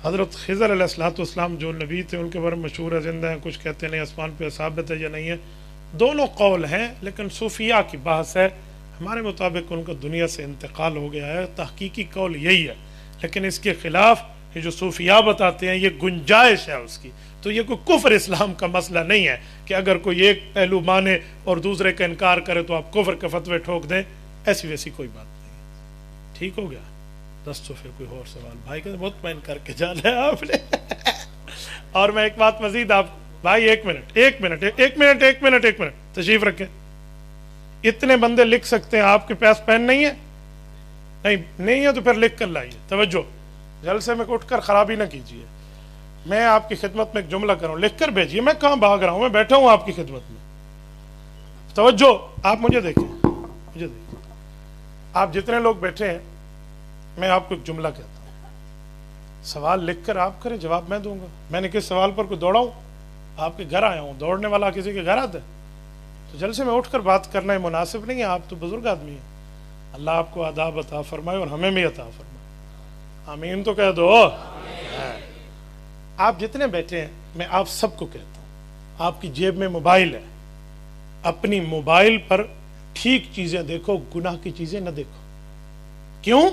حضرت خضر علیہ السلام جو نبی تھے ان کے بارے میں مشہور ہے زندہ ہیں، کچھ کہتے ہیں نہیں آسمان پہ ثابت ہے یا نہیں ہے، دونوں قول ہیں، لیکن صوفیاء کی بحث ہے. ہمارے مطابق ان کا دنیا سے انتقال ہو گیا ہے، تحقیقی قول یہی ہے، لیکن اس کے خلاف یہ جو صوفیاء بتاتے ہیں یہ گنجائش ہے اس کی. تو یہ کوئی کفر اسلام کا مسئلہ نہیں ہے کہ اگر کوئی ایک پہلو مانے اور دوسرے کا انکار کرے تو آپ کفر کے فتوے ٹھوک دیں، ایسی ویسی کوئی بات نہیں. ٹھیک ہو گیا؟ 10 تو پھر کوئی اور سوال بھائی کا مطمئن کر کے جانا ہے آپ نے. اور میں ایک بات مزید آپ بھائی ایک منٹ تشریف رکھیں. اتنے بندے لکھ سکتے ہیں، آپ کے پاس پین نہیں ہے؟ نہیں ہے تو پھر لکھ کر لائیے. توجہ، جلسے میں اٹھ کر خرابی نہ کیجیے. میں آپ کی خدمت میں ایک جملہ کر رہا ہوں، لکھ کر بھیجیے. میں کہاں بھاگ رہا ہوں، میں بیٹھا ہوں آپ کی خدمت میں. توجہ، آپ مجھے دیکھیں. آپ جتنے لوگ بیٹھے ہیں میں آپ کو ایک جملہ کہتا ہوں، سوال لکھ کر آپ کریں، جواب میں دوں گا. میں نے کس سوال پر کوئی دوڑا ہوں؟ آپ کے گھر آیا ہوں. دوڑنے والا کسی کے گھر آتا ہے؟ تو جلسے میں اٹھ کر بات کرنا مناسب نہیں ہے. آپ تو بزرگ آدمی ہیں. اللہ آپ کو آداب عطا فرمائے اور ہمیں بھی عطا فرمائے. آمین تو کہہ دو. آپ جتنے بیٹھے ہیں میں آپ سب کو کہتا ہوں، آپ کی جیب میں موبائل ہے، اپنی موبائل پر ٹھیک چیزیں دیکھو، گناہ کی چیزیں نہ دیکھو. کیوں؟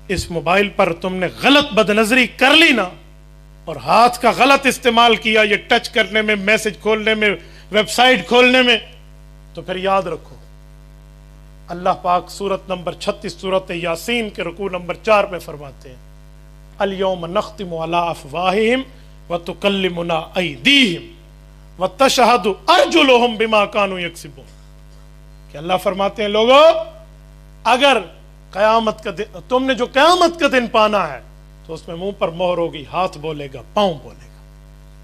اس موبائل پر تم نے غلط بد نظری کر لی نا، اور ہاتھ کا غلط استعمال کیا یہ ٹچ کرنے میں، میسج کھولنے میں، ویب سائٹ کھولنے میں، تو پھر یاد رکھو اللہ پاک سورت نمبر 36 سورت یاسین کے رکوع نمبر 4 میں فرماتے ہیں الیوم نختم علی افواہہم وتکلمنا ایدیہم وتشہد ارجلہم بما کانوا یکسبون. کہ اللہ فرماتے ہیں لوگو، اگر قیامت کا دن تم نے جو قیامت کا دن پانا ہے تو اس میں منہ پر مہر ہوگی، ہاتھ بولے گا، پاؤں بولے گا.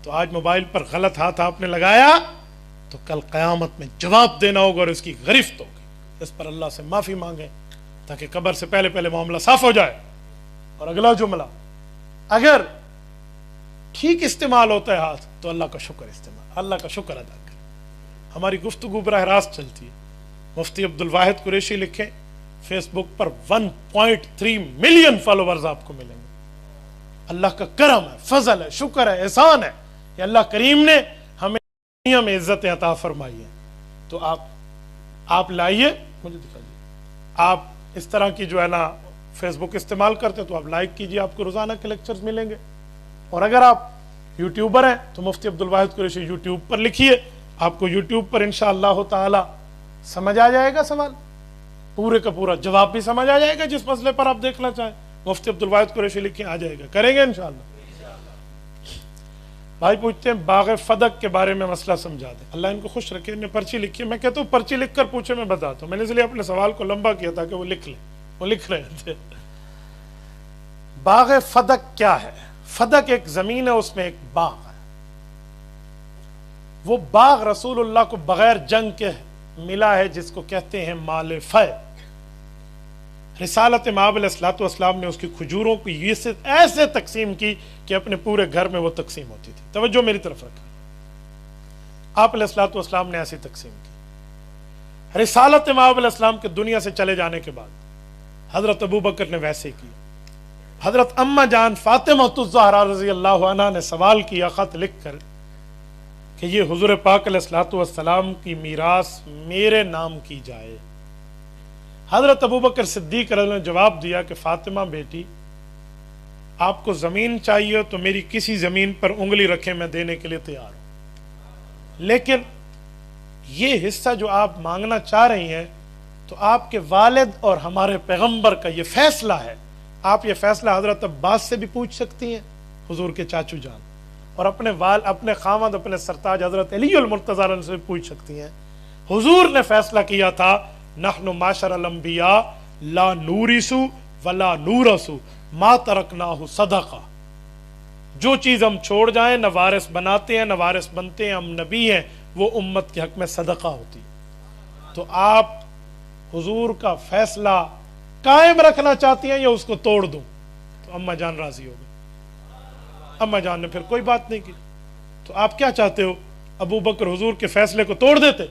تو آج موبائل پر غلط ہاتھ آپ نے لگایا تو کل قیامت میں جواب دینا ہوگا اور اس کی گرفت ہوگی. اس پر اللہ سے معافی مانگیں تاکہ قبر سے پہلے معاملہ صاف ہو جائے. اور اگلا جملہ، اگر ٹھیک استعمال ہوتا ہے ہاتھ تو اللہ کا شکر ادا کریں. ہماری گفتگو براہ راست چلتی ہے. مفتی عبد الواحد قریشی لکھیں، فیس بک پر 1.3 ملین فالوورز آپ کو ملیں گے. اللہ کا کرم ہے، فضل ہے، شکر ہے، احسان ہے کہ اللہ کریم نے ہمیں دنیا میں عزت عطا فرمائی ہے. تو آپ لائیے، مجھے دکھائیے. آپ اس طرح کی جو ہے نا فیس بک استعمال کرتے تو آپ لائک کیجئے، آپ کو روزانہ کے لیکچرز ملیں گے. اور اگر آپ یوٹیوبر ہیں تو مفتی عبد الواحد قریشی یوٹیوب پر لکھیے، آپ کو یوٹیوب پر انشاءاللہ تعالی سمجھ آ جائے گا سوال، پورے کا پورا جواب بھی سمجھ آ جائے گا. جس مسئلے پر آپ دیکھنا چاہیں مفتی عبد الواحد قریشی لکھیں، آ جائے گا. کریں گے انشاءاللہ. بھائی پوچھتے ہیں باغ فدق کے بارے میں مسئلہ سمجھا دیں. اللہ ان کو خوش رکھے. انہیں پرچی لکھی ہے. میں کہتا ہوں پرچی لکھ کر پوچھے، میں بتاتا ہوں. میں نے اس لیے اپنے سوال کو لمبا کیا تھا کہ وہ لکھ لیں. وہ لکھ رہے تھے. باغ فدق کیا ہے؟ فدق ایک زمین ہے، اس میں ایک باغ ہے. وہ باغ رسول اللہ کو بغیر جنگ کے ملا ہے، جس کو کہتے ہیں مال فے. رسالت مآب علیہ السلام نے اس کی کھجوروں کو ایسے تقسیم کی کہ اپنے پورے گھر میں وہ تقسیم ہوتی تھی. توجہ میری طرف رکھیں. آپ علیہ السلام نے ایسی تقسیم کی. رسالت مآب علیہ السلام کے دنیا سے چلے جانے کے بعد حضرت ابوبکر نے ویسے کی. حضرت اماں جان فاطمہ الزہرا رضی اللہ عنہا نے سوال کیا خط لکھ کر کہ یہ حضور پاک علیہ السلام کی میراث میرے نام کی جائے. حضرت ابوبکر صدیق رضی اللہ عنہ نے جواب دیا کہ فاطمہ بیٹی، آپ کو زمین چاہیے تو میری کسی زمین پر انگلی رکھیں، میں دینے کے لیے تیار ہوں. لیکن یہ حصہ جو آپ مانگنا چاہ رہی ہیں تو آپ کے والد اور ہمارے پیغمبر کا یہ فیصلہ ہے. آپ یہ فیصلہ حضرت عباس سے بھی پوچھ سکتی ہیں، حضور کے چاچو جان، اور اپنے خامد، اپنے سرتاج حضرت علی المرتضی سے بھی پوچھ سکتی ہیں. حضور نے فیصلہ کیا تھا نحن معاشر الانبیاء لا نورث ولا نورث ما ترکناہ صدقہ. جو چیز ہم چھوڑ جائیں نہ وارث بناتے ہیں نہ وارث بنتے ہیں، ہم نبی ہیں، وہ امت کے حق میں صدقہ ہوتی. تو آپ حضور کا فیصلہ قائم رکھنا چاہتی ہیں یا اس کو توڑ دوں؟ تو اماں جان راضی ہو گئی. اماں جان نے پھر کوئی بات نہیں کی. تو آپ کیا چاہتے ہو؟ ابو بکر حضور کے فیصلے کو توڑ دیتے؟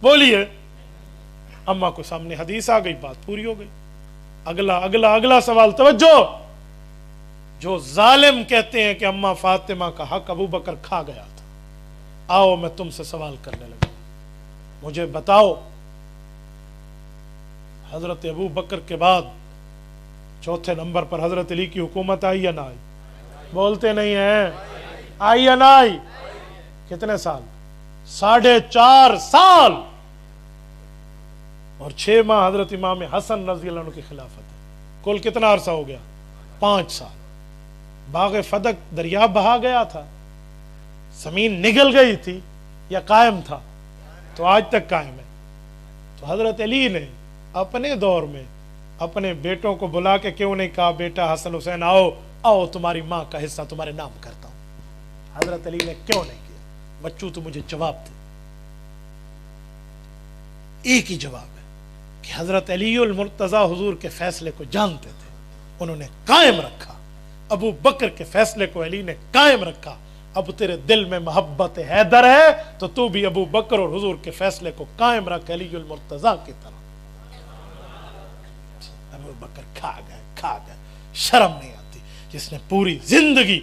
بولیے. اماں کو سامنے حدیث آ گئی، بات پوری ہو گئی. اگلا سوال. توجہ. جو ظالم کہتے ہیں کہ اماں فاطمہ کا حق ابو بکر کھا گیا تھا، آؤ میں تم سے سوال کرنے لگا، مجھے بتاؤ حضرت ابو بکر کے بعد چوتھے نمبر پر حضرت علی کی حکومت آئی یا نہ آئی؟ بولتے نہیں ہیں، آئی یا نہ آئی؟ کتنے سال؟ 4.5 سال، اور 6 ماہ حضرت امام حسن رضی اللہ عنہ کی خلافت ہے، کل کتنا عرصہ ہو گیا؟ 5 سال۔ باغ فدق دریا بہا گیا تھا، زمین نگل گئی تھی یا قائم تھا؟ تو آج تک قائم ہے۔ تو حضرت علی نے اپنے دور میں اپنے بیٹوں کو بلا کے کیوں نہیں کہا بیٹا حسن حسین آؤ آؤ تمہاری ماں کا حصہ تمہارے نام کرتا ہوں؟ حضرت علی نے کیوں نہیں کیا؟ بچوں تو مجھے جواب دے۔ ایک ہی جواب ہے کہ حضرت علی المرتضی حضور کے فیصلے کو جانتے تھے، انہوں نے قائم رکھا۔ ابو بکر کے فیصلے کو علی نے قائم رکھا۔ اب تیرے دل میں محبت حیدر ہے تو تو بھی ابو بکر اور حضور کے فیصلے کو قائم رکھ علی المرتضی کی طرح۔ ابو بکر کھا گئے، شرم نہیں آتی؟ جس نے پوری زندگی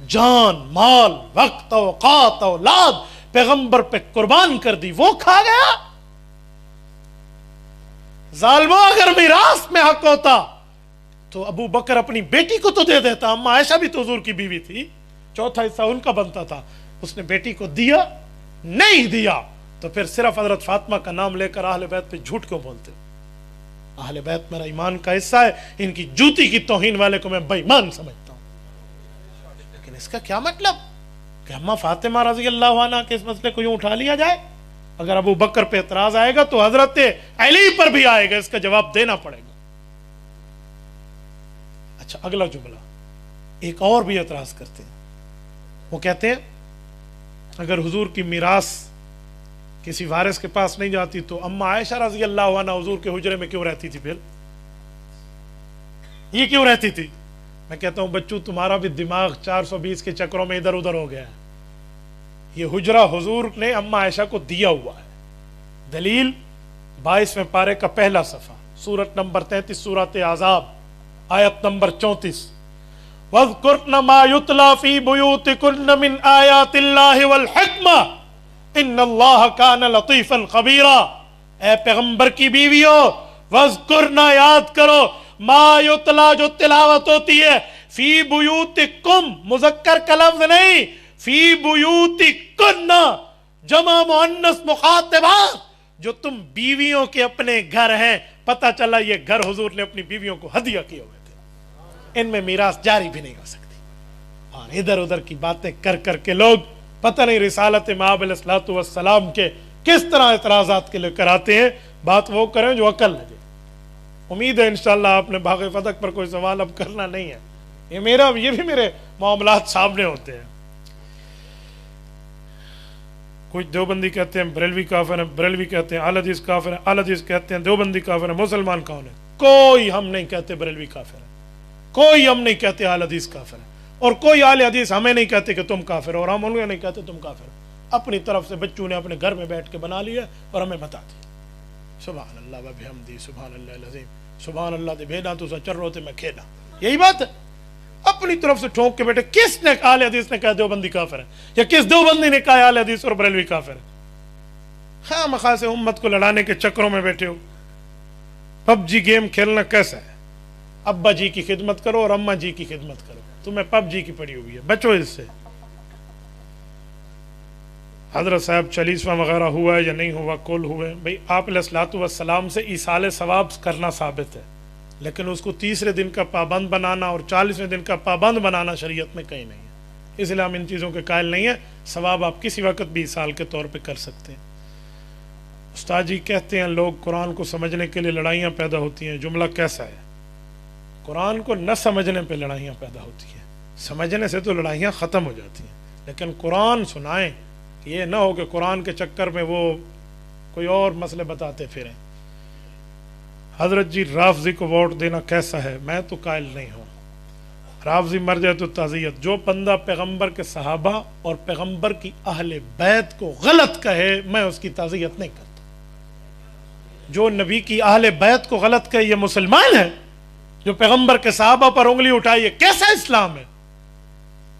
جان مال وقت اوقات اولاد پیغمبر پہ قربان کر دی، وہ کھا گیا؟ ظالموں، اگر میراث میں حق ہوتا تو ابو بکر اپنی بیٹی کو تو دے دیتا، اما عائشہ بھی تو حضور کی بیوی تھی، چوتھا حصہ ان کا بنتا تھا، اس نے بیٹی کو دیا نہیں دیا؟ تو پھر صرف حضرت فاطمہ کا نام لے کر اہل بیت پہ جھوٹ کیوں بولتے؟ اہل بیت میرا ایمان کا حصہ ہے، ان کی جوتی کی توہین والے کو میں بے ایمان سمجھتا ہوں۔ لیکن اس کا کیا مطلب کہ اماں فاطمہ رضی اللہ عنہ کے اس مسئلے کو یوں اٹھا لیا جائے؟ اگر ابو بکر پہ اعتراض آئے گا تو حضرت علی پر بھی آئے گا، اس کا جواب دینا پڑے گا۔ اچھا، اگلا جملہ ایک اور بھی اعتراض کرتے ہیں، وہ کہتے ہیں اگر حضور کی میراث کسی وارث کے پاس نہیں جاتی تو اما عائشہ رضی اللہ عنہ حضور کے حجرے میں کیوں رہتی تھی؟ پھر یہ کیوں رہتی تھی؟ میں کہتا ہوں بچوں، تمہارا بھی دماغ 420 کے چکروں میں ادھر ادھر ہو گیا ہے۔ یہ حجرہ حضور نے اما عائشہ کو دیا ہوا ہے۔ دلیل 22ویں پارے کا پہلا صفحہ، سورت نمبر 33، سورت احزاب، آیت نمبر 34، وَاذْكُرْنَ مَا يُتْلَى فِي بُيُوتِكُنَّ مِنْ آيَاتِ اللَّهِ وَالْحِكْمَةِ ان اللہ کان لطیفا خبیرا۔ اے پیغمبر کی بیویوں، وذکرنا، یاد کرو، ما یتلا، جو تلاوت ہوتی ہے، فی بیوتکم، مذکر کا لفظ نہیں، فی بیوتکن، جمع مؤنث مخاطبات، جو تم بیویوں کے اپنے گھر ہیں۔ پتہ چلا یہ گھر حضور نے اپنی بیویوں کو ہدیہ کیے ہوئے تھے، ان میں میراث جاری بھی نہیں ہو سکتی۔ اور ادھر ادھر کی باتیں کر کر کے لوگ پتہ نہیں رسالت مآب علیہ الصلوۃ والسلام کے کس طرح اعتراضات کے لے کر آتے ہیں۔ بات وہ کریں جو عقل لگے۔ امید ہے انشاءاللہ آپ نے باغ فدق پر کوئی سوال اب کرنا نہیں ہے، یہ بھی میرے معاملات سامنے ہوتے ہیں۔ کچھ دیوبندی کہتے ہیں بریلوی کافر ہیں، بریلوی کہتے ہیں اہل حدیث کافر ہیں، اہل حدیث کہتے ہیں دیوبندی کافر ہیں، مسلمان کون ہے؟ کوئی ہم نہیں کہتے بریلوی کافر ہے، کوئی ہم نہیں کہتے اہل حدیث کافر ہے، اور کوئی اہل حدیث ہمیں نہیں کہتے کہ تم کافر ہو، اور ہم انہیں نہیں کہتے تم کافر ہو۔ اپنی طرف سے بچوں نے اپنے گھر میں بیٹھ کے بنا لیا اور ہمیں بتا دیا۔ سبحان اللہ و بحمدہ، سبحان اللہ العظیم، سبحان اللہ دے بھیدا تو سچر روتے میں کھیلا۔ یہی بات ہے، اپنی طرف سے ٹھونک کے بیٹھے۔ کس نے اہل حدیث نے کہا دیوبندی کافر ہے، یا کس دیوبندی نے کہا اہل حدیث اور بریلوی کافر ہے؟ خواہ مخواہ سے امت کو لڑانے کے چکروں میں بیٹھے ہو۔ پب جی گیم کھیلنا کیسا ہے؟ ابا جی کی خدمت کرو اور اماں جی کی خدمت کرو۔ تمہیں پب جی کی پڑی ہوئی ہے، بچو اس سے۔ حضرت صاحب 40واں وغیرہ ہوا ہے یا نہیں ہوا، کول ہوئے بھئی، آپ علیہ الصلوۃ والسلام سے ایصال ثواب کرنا ثابت ہے، لیکن اس کو 30 دن کا پابند بنانا اور 40ویں دن کا پابند بنانا شریعت میں کہیں نہیں ہے، اس لیے ہم ان چیزوں کے قائل نہیں ہیں۔ ثواب آپ کسی وقت بھی ایصال کے طور پہ کر سکتے ہیں۔ استاد جی کہتے ہیں لوگ قرآن کو سمجھنے کے لیے لڑائیاں پیدا ہوتی ہیں، جملہ کیسا ہے؟ قرآن کو نہ سمجھنے پہ لڑائیاں پیدا ہوتی ہیں، سمجھنے سے تو لڑائیاں ختم ہو جاتی ہیں، لیکن قرآن سنائیں، یہ نہ ہو کہ قرآن کے چکر میں وہ کوئی اور مسئلے بتاتے پھریں۔ حضرت جی رافضی کو ووٹ دینا کیسا ہے؟ میں تو قائل نہیں ہوں، رافضی مر جائے تو تعزیت۔ جو بندہ پیغمبر کے صحابہ اور پیغمبر کی اہل بیت کو غلط کہے میں اس کی تعزیت نہیں کرتا۔ جو نبی کی اہل بیت کو غلط کہے یہ مسلمان ہے؟ جو پیغمبر کے صحابہ پر انگلی اٹھائی ہے، کیسا اسلام ہے؟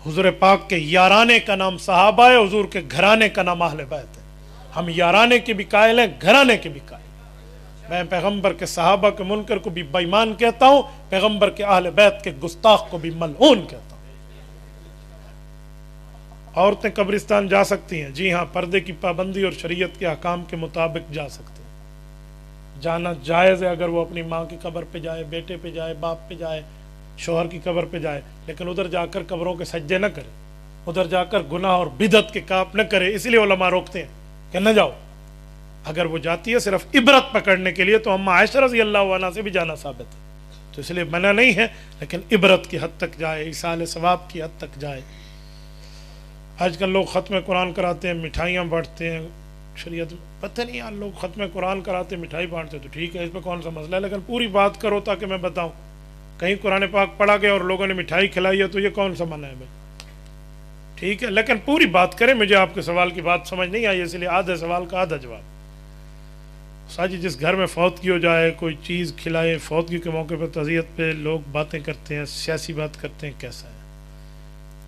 حضور پاک کے یارانے کا نام صحابہ ہے، حضور کے گھرانے کا نام اہل بیت ہے۔ ہم یارانے کے بھی قائل ہیں، گھرانے کے بھی قائل ہیں۔ میں پیغمبر کے صحابہ کے منکر کو بھی بے ایمان کہتا ہوں، پیغمبر کے اہل بیت کے گستاخ کو بھی ملعون کہتا ہوں۔ عورتیں قبرستان جا سکتی ہیں، جی ہاں، پردے کی پابندی اور شریعت کے احکام کے مطابق جا سکتے ہیں، جانا جائز ہے۔ اگر وہ اپنی ماں کی قبر پہ جائے، بیٹے پہ جائے، باپ پہ جائے، شوہر کی قبر پہ جائے، لیکن ادھر جا کر قبروں کے سجدے نہ کرے، ادھر جا کر گناہ اور بدعت کے کام نہ کرے، اس لیے علماء روکتے ہیں کہ نہ جاؤ۔ اگر وہ جاتی ہے صرف عبرت پکڑنے کے لیے تو اما عائشہ رضی اللہ عنہا سے بھی جانا ثابت ہے، تو اس لیے منع نہیں ہے، لیکن عبرت کی حد تک جائے، ایصال ثواب کی حد تک جائے۔ آج کل لوگ ختم قرآن کراتے ہیں، مٹھائیاں بانٹتے ہیں، شریعت پتہ نہیں یار، لوگ ختم قرآن کراتے مٹھائی بانٹتے تو ٹھیک ہے، اس پہ کون سا مسئلہ ہے، لیکن پوری بات کرو تاکہ میں بتاؤں۔ کہیں قرآن پاک پڑھا گیا اور لوگوں نے مٹھائی کھلائی ہے تو یہ کون سا منع ہے بھائی؟ ٹھیک ہے، لیکن پوری بات کریں۔ مجھے آپ کے سوال کی بات سمجھ نہیں آئی، اس لیے آدھے سوال کا آدھا جواب۔ ساجی، جس گھر میں فوتگی ہو جائے، کوئی چیز کھلائے، فوتگی کے موقع پہ تعزیت پہ لوگ باتیں کرتے ہیں، سیاسی بات کرتے ہیں، کیسا ہے؟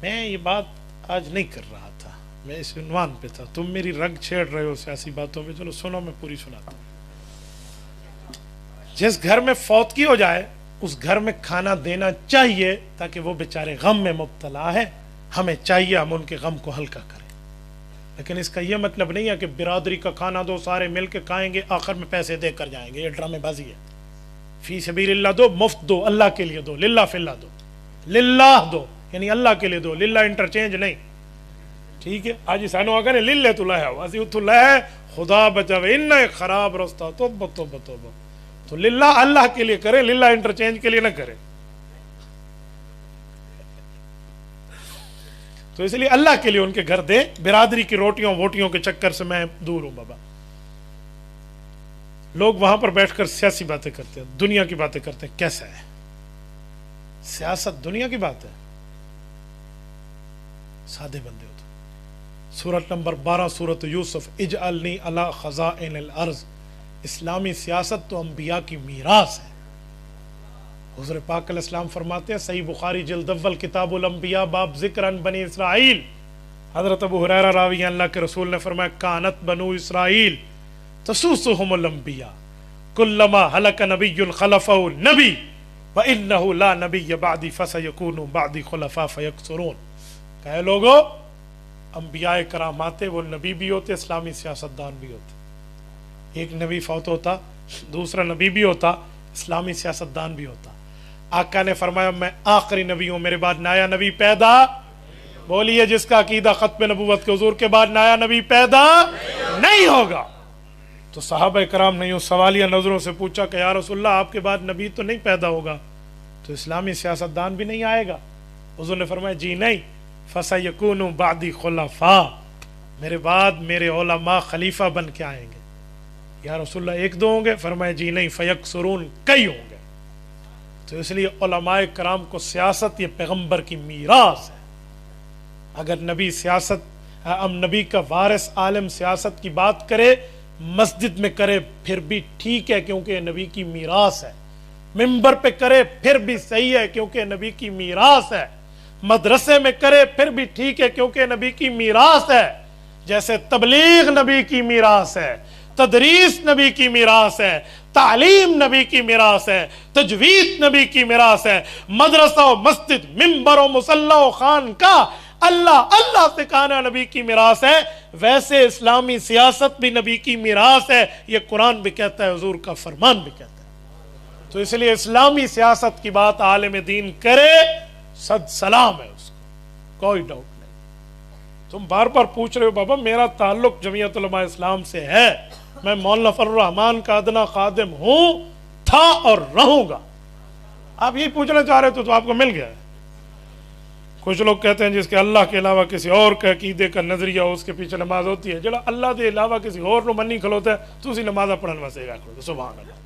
میں یہ بات آج نہیں کر رہا تھا، میں اس عنوان پہ تھا۔ تم میری رگ چھیڑ رہے ہو سیاسی باتوں پہ، چلو سنو، میں پوری سناتا ہوں۔ جس گھر میں فوتگی ہو جائے اس گھر میں کھانا دینا چاہیے، تاکہ وہ بیچارے غم میں مبتلا ہے، ہمیں چاہیے ہم ان کے غم کو ہلکا کریں۔ لیکن اس کا یہ مطلب نہیں ہے کہ برادری کا کھانا دو، سارے مل کے کھائیں گے، آخر میں پیسے دے کر جائیں گے، یہ ڈرامے بازی ہے۔ فی سبیل اللہ دو، مفت دو، اللہ کے لیے دو، للہ فی اللہ دو، للہ دو، یعنی اللہ کے لیے دو، للہ انٹرچینج نہیں، ٹھیک ہے؟ آج سانو آگا نے للہ تو لہ اسی اتو لہ خدا بچاوے، ان خراب رستہ توبہ توبہ توبہ، تو للہ اللہ کے لیے کریں، للہ انٹرچینج کے لیے نہ کریں۔ تو اس لیے اللہ کے لیے ان کے گھر دیں، برادری کی روٹیوں ووٹیوں کے چکر سے میں دور ہوں بابا۔ لوگ وہاں پر بیٹھ کر سیاسی باتیں کرتے ہیں، دنیا کی باتیں کرتے ہیں، کیسا ہے؟ سیاست دنیا کی بات ہے؟ سادے بندے ہو تو۔ سورت نمبر 12 سورت یوسف، اجعلنی علی خزائن الارض۔ اسلامی سیاست تو انبیاء کی میراث ہے۔ حضور پاک علیہ السلام فرماتے ہیں، صحیح بخاری جلد اول کتاب الانبیاء، باب ذکر عن بنی اسرائیل، حضرت ابو ہریرہ راوی، اللہ کے رسول نے فرمایا، کانت بنو اسرائیل تسوسهم الانبیاء کلما ہلک نبی خلفہ نبی وانہ لا نبی بعدی فسیکون بعدی خلفاء فیکثرون۔ کہے لوگو، انبیاء کرام آتے، وہ نبی بھی ہوتے، اسلامی سیاستدان بھی ہوتے۔ ایک نبی فوت ہوتا، دوسرا نبی بھی ہوتا، اسلامی سیاستدان بھی ہوتا۔ آقا نے فرمایا، میں آخری نبی ہوں، میرے بعد نیا نبی پیدا، بولیے جس کا عقیدہ ختم نبوت کے، حضور کے بعد نیا نبی پیدا نہیں ہوگا۔ تو صحابہ کرام نے یوں سوالیہ نظروں سے پوچھا کہ یا رسول اللہ، آپ کے بعد نبی تو نہیں پیدا ہوگا، تو اسلامی سیاستدان بھی نہیں آئے گا؟ حضور نے فرمایا، جی نہیں، فَسَيَكُونُ بَعْدِي خُلَفَاء، میرے بعد میرے علماء خلیفہ بن کے آئیں گے۔ یا رسول اللہ، ایک دو ہوں گے؟ فرمایا، جی نہیں، فَيَكْثُرُونَ، کئی ہوں گے۔ تو اس لیے علماء کرام کو سیاست یہ پیغمبر کی میراث ہے۔ اگر نبی سیاست، نبی کا وارث عالم سیاست کی بات کرے، مسجد میں کرے، پھر بھی ٹھیک ہے، کیونکہ نبی کی میراث ہے۔ منبر پہ کرے پھر بھی صحیح ہے، کیونکہ نبی کی میراث ہے۔ مدرسے میں کرے پھر بھی ٹھیک ہے، کیونکہ نبی کی میراث ہے۔ جیسے تبلیغ نبی کی میراث ہے، تدریس نبی کی میراث ہے، تعلیم نبی کی میراث ہے، تجوید نبی کی میراث ہے، مدرسہ و مسجد، منبر و مصلی و خانقاہ، اللہ اللہ سکھانا نبی کی میراث ہے، ویسے اسلامی سیاست بھی نبی کی میراث ہے۔ یہ قرآن بھی کہتا ہے، حضور کا فرمان بھی کہتا ہے۔ تو اس لیے اسلامی سیاست کی بات عالم دین کرے، صد سلام ہے اس کو، کوئی ڈاؤٹ نہیں۔ تم بار بار پوچھ رہے ہو، بابا میرا تعلق جمعیت علماء اسلام سے ہے، میں مولانا فضل الرحمان کا ادنا خادم ہوں، تھا اور رہوں گا۔ آپ یہی پوچھنا چاہ رہے تو آپ کو مل گیا ہے۔ کچھ لوگ کہتے ہیں جس کے اللہ کے علاوہ کسی اور کے عقیدے کا نظریہ ہو، اس کے پیچھے نماز ہوتی ہے۔ جڑا اللہ دے علاوہ کسی اور نو منی کھلوتا ہے تو اسی نماز پڑھن واسطے گا۔ سبحان اللہ۔